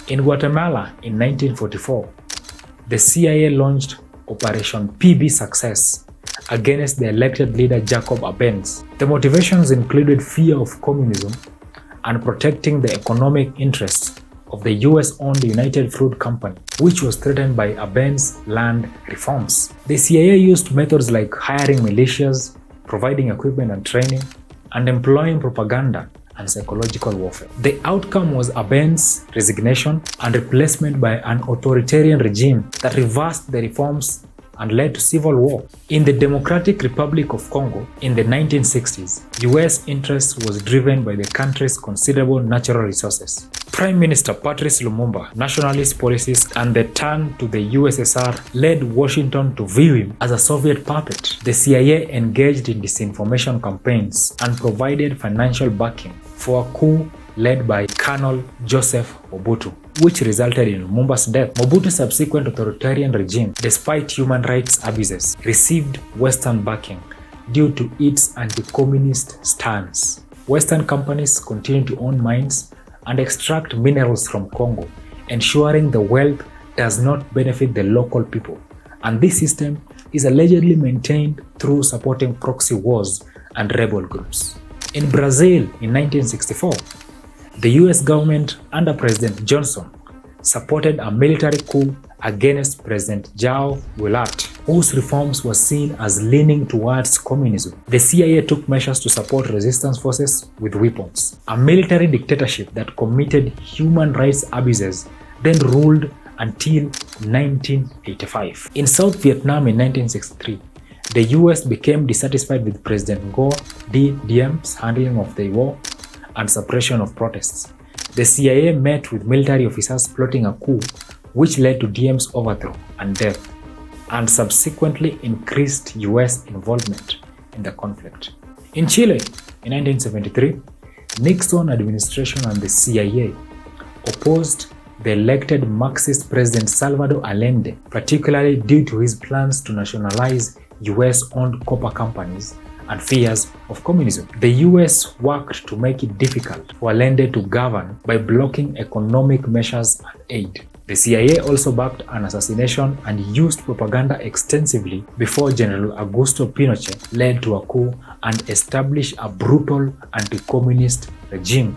In Guatemala in 1944, the CIA launched Operation PB Success against the elected leader Jacob Arbenz. The motivations included fear of communism and protecting the economic interests of the US-owned United Fruit Company, which was threatened by Arbenz land reforms. The CIA used methods like hiring militias, providing equipment and training, and employing propaganda and psychological warfare. The outcome was Arbenz's resignation and replacement by an authoritarian regime that reversed the reforms and led to civil war. In the Democratic Republic of Congo in the 1960s, US interest was driven by the country's considerable natural resources. Prime Minister Patrice Lumumba's nationalist policies and the turn to the USSR led Washington to view him as a Soviet puppet. The CIA engaged in disinformation campaigns and provided financial backing for a coup led by Colonel Joseph Mobutu, which resulted in Lumumba's death. Mobutu's subsequent authoritarian regime, despite human rights abuses, received Western backing due to its anti-communist stance. Western companies continue to own mines and extract minerals from Congo, ensuring the wealth does not benefit the local people. And this system is allegedly maintained through supporting proxy wars and rebel groups. In Brazil in 1964, the US government under President Johnson supported a military coup against President João Goulart, whose reforms were seen as leaning towards communism. The CIA took measures to support resistance forces with weapons. A military dictatorship that committed human rights abuses then ruled until 1985. In South Vietnam in 1963, the US became dissatisfied with President Ngo Diem's handling of the war and suppression of protests. The CIA met with military officers plotting a coup which led to Diem's overthrow and death, and subsequently increased US involvement in the conflict. In Chile, in 1973, Nixon administration and the CIA opposed the elected Marxist President Salvador Allende, particularly due to his plans to nationalize US-owned copper companies and fears of communism. The US worked to make it difficult for Allende to govern by blocking economic measures and aid. The CIA also backed an assassination and used propaganda extensively before General Augusto Pinochet led to a coup and established a brutal anti-communist regime.